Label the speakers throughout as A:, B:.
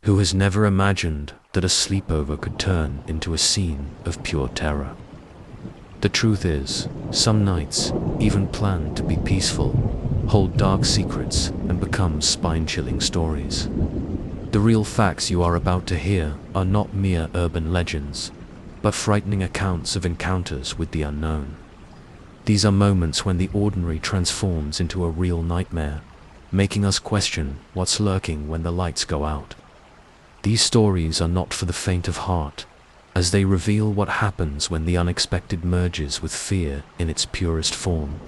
A: Who has never imagined that a sleepover could turn into a scene of pure terror? The truth is, some nights, even planned to be peaceful, hold dark secrets and become spine-chilling stories. The real facts you are about to hear are not mere urban legends, but frightening accounts of encounters with the unknown. These are moments when the ordinary transforms into a real nightmare, making us question what's lurking when the lights go out. These stories are not for the faint of heart, as they reveal what happens when the unexpected merges with fear in its purest form.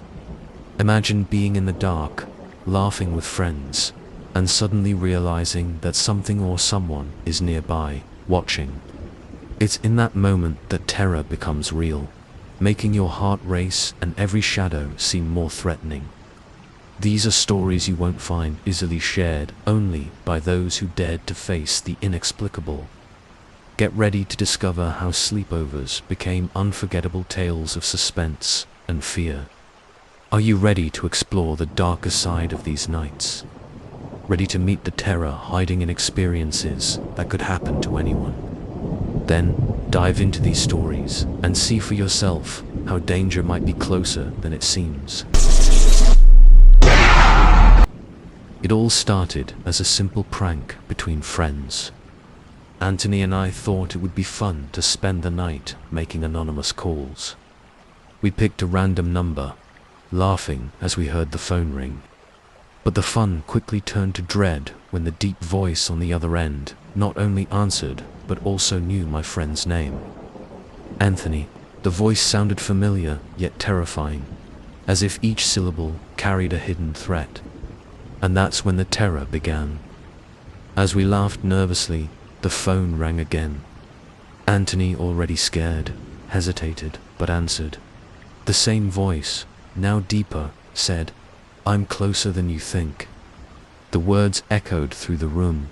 A: Imagine being in the dark, laughing with friends, and suddenly realizing that something or someone is nearby, watching. It's in that moment that terror becomes real, making your heart race and every shadow seem more threatening. These are stories you won't find easily shared only by those who dared to face the inexplicable. Get ready to discover how sleepovers became unforgettable tales of suspense and fear. Are you ready to explore the darker side of these nights? Ready to meet the terror hiding in experiences that could happen to anyone? Then dive into these stories and see for yourself how danger might be closer than it seems. It all started as a simple prank between friends. Anthony and I thought it would be fun to spend the night making anonymous calls. We picked a random number, laughing as we heard the phone ring. But the fun quickly turned to dread when the deep voice on the other end not only answered, but also knew my friend's name. Anthony. The voice sounded familiar, yet terrifying, as if each syllable carried a hidden threat. And that's when the terror began. As we laughed nervously, the phone rang again. Anthony, already scared, hesitated, but answered. The same voice, now deeper, said, "I'm closer than you think." The words echoed through the room,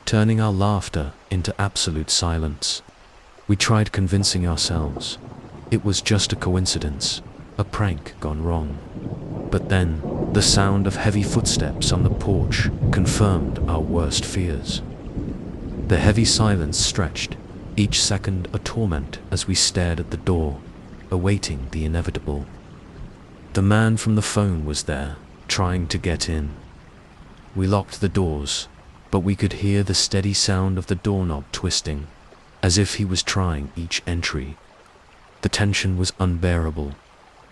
A: turning our laughter into absolute silence. We tried convincing ourselves it was just a coincidence, a prank gone wrong. But then, the sound of heavy footsteps on the porch confirmed our worst fears. The heavy silence stretched, each second a torment as we stared at the door, awaiting the inevitable. The man from the phone was there, trying to get in. We locked the doors, but we could hear the steady sound of the doorknob twisting, as if he was trying each entry. The tension was unbearable.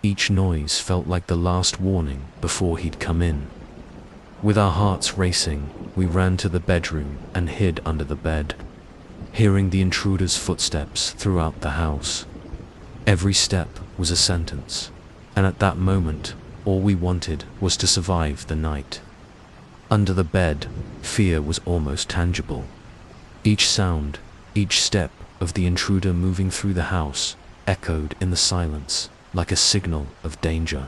A: Each noise felt like the last warning before he'd come in. With our hearts racing, we ran to the bedroom and hid under the bed, hearing the intruder's footsteps throughout the house. Every step was a sentence, and at that moment, all we wanted was to survive the night. Under the bed, fear was almost tangible. Each sound, each step of the intruder moving through the house echoed in the silence like a signal of danger.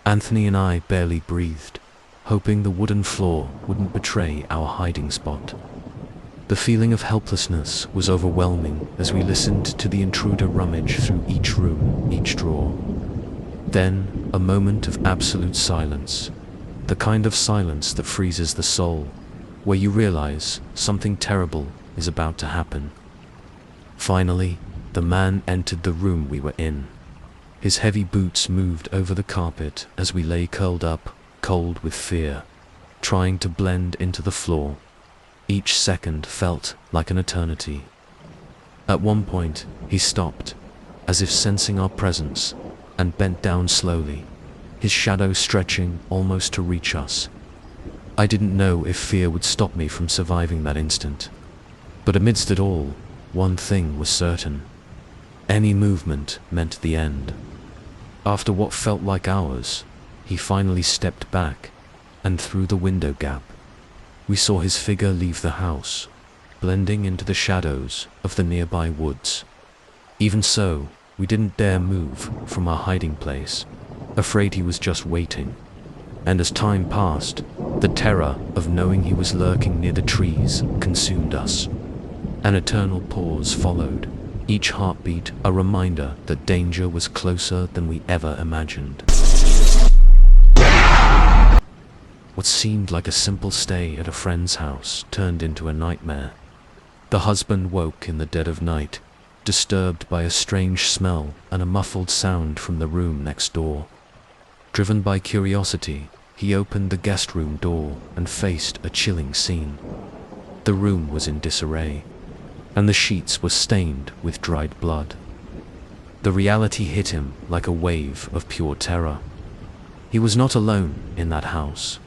A: Anthony and I barely breathed, hoping the wooden floor wouldn't betray our hiding spot. The feeling of helplessness was overwhelming as we listened to the intruder rummage through each room, each drawer. Then, a moment of absolute silence, the kind of silence that freezes the soul, where you realize something terrible is about to happen. Finally, the man entered the room we were in. His heavy boots moved over the carpet as we lay curled up, cold with fear, trying to blend into the floor. Each second felt like an eternity. At one point, he stopped, as if sensing our presence, and bent down slowly, his shadow stretching almost to reach us. I didn't know if fear would stop me from surviving that instant. But amidst it all, one thing was certain. Any movement meant the end. After what felt like hours, he finally stepped back, and through the window gap, we saw his figure leave the house, blending into the shadows of the nearby woods. Even so, we didn't dare move from our hiding place, afraid he was just waiting. And as time passed, the terror of knowing he was lurking near the trees consumed us. An eternal pause followed, each heartbeat a reminder that danger was closer than we ever imagined. What seemed like a simple stay at a friend's house turned into a nightmare. The husband woke in the dead of night, disturbed by a strange smell and a muffled sound from the room next door. Driven by curiosity, he opened the guest room door and faced a chilling scene. The room was in disarray, and the sheets were stained with dried blood. The reality hit him like a wave of pure terror. He was not alone in that house.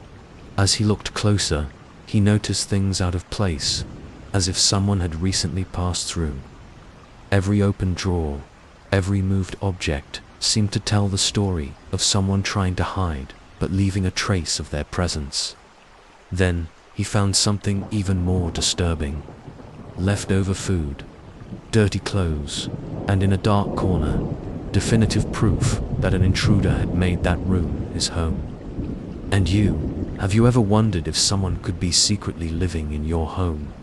A: As he looked closer, he noticed things out of place, as if someone had recently passed through. Every open drawer, every moved object seemed to tell the story of someone trying to hide but leaving a trace of their presence. Then he found something even more disturbing. Leftover food, dirty clothes, and in a dark corner, definitive proof that an intruder had made that room his home. And have you ever wondered if someone could be secretly living in your home?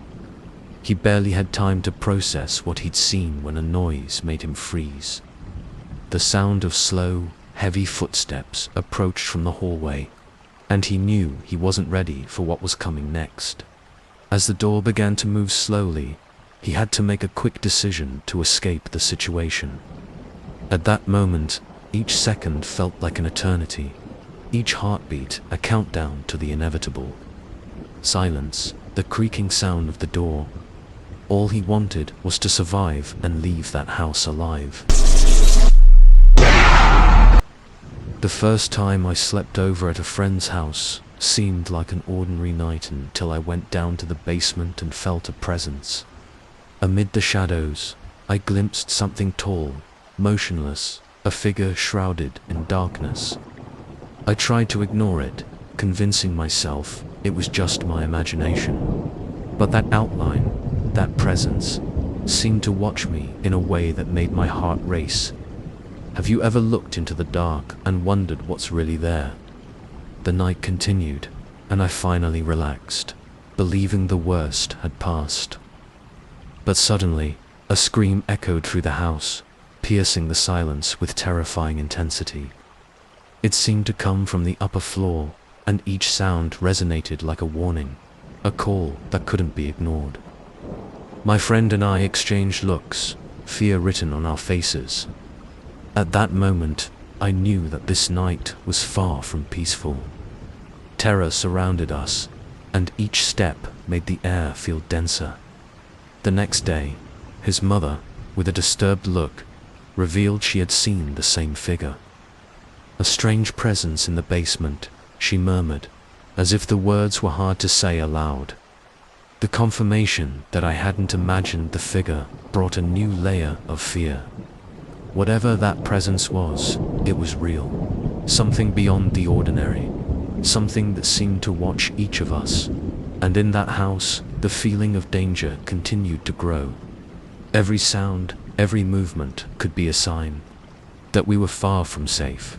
A: He barely had time to process what he'd seen when a noise made him freeze. The sound of slow, heavy footsteps approached from the hallway, and he knew he wasn't ready for what was coming next. As the door began to move slowly, he had to make a quick decision to escape the situation. At that moment, each second felt like an eternity, each heartbeat a countdown to the inevitable. Silence, the creaking sound of the door. All he wanted was to survive and leave that house alive. The first time I slept over at a friend's house seemed like an ordinary night until I went down to the basement and felt a presence. Amid the shadows, I glimpsed something tall, motionless, a figure shrouded in darkness. I tried to ignore it, convincing myself it was just my imagination. But that outline, that presence, seemed to watch me in a way that made my heart race. Have you ever looked into the dark and wondered what's really there? The night continued, and I finally relaxed, believing the worst had passed. But suddenly, a scream echoed through the house, piercing the silence with terrifying intensity. It seemed to come from the upper floor, and each sound resonated like a warning, a call that couldn't be ignored. My friend and I exchanged looks, fear written on our faces. At that moment, I knew that this night was far from peaceful. Terror surrounded us, and each step made the air feel denser. The next day, his mother, with a disturbed look, revealed she had seen the same figure. A strange presence in the basement, she murmured, as if the words were hard to say aloud. The confirmation that I hadn't imagined the figure brought a new layer of fear. Whatever that presence was, it was real. Something beyond the ordinary. Something that seemed to watch each of us. And in that house, the feeling of danger continued to grow. Every sound, every movement could be a sign that we were far from safe.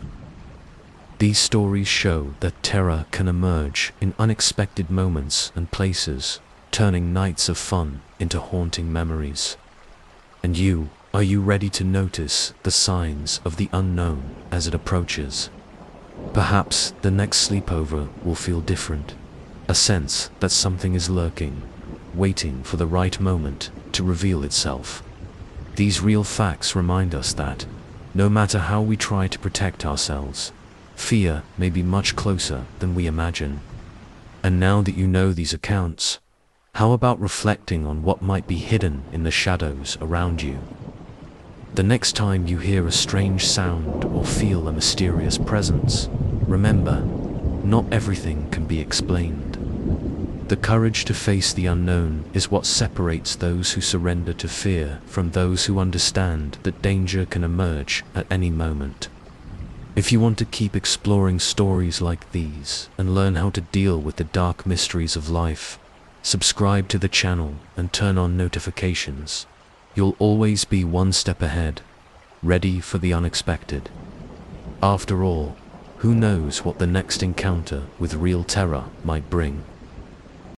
A: These stories show that terror can emerge in unexpected moments and places, turning nights of fun into haunting memories. And are you ready to notice the signs of the unknown as it approaches? Perhaps the next sleepover will feel different, a sense that something is lurking, waiting for the right moment to reveal itself. These real facts remind us that, no matter how we try to protect ourselves, fear may be much closer than we imagine. And now that you know these accounts, how about reflecting on what might be hidden in the shadows around you? The next time you hear a strange sound or feel a mysterious presence, remember, not everything can be explained. The courage to face the unknown is what separates those who surrender to fear from those who understand that danger can emerge at any moment. If you want to keep exploring stories like these and learn how to deal with the dark mysteries of life, subscribe to the channel and turn on notifications. You'll always be one step ahead, ready for the unexpected. After all, who knows what the next encounter with real terror might bring?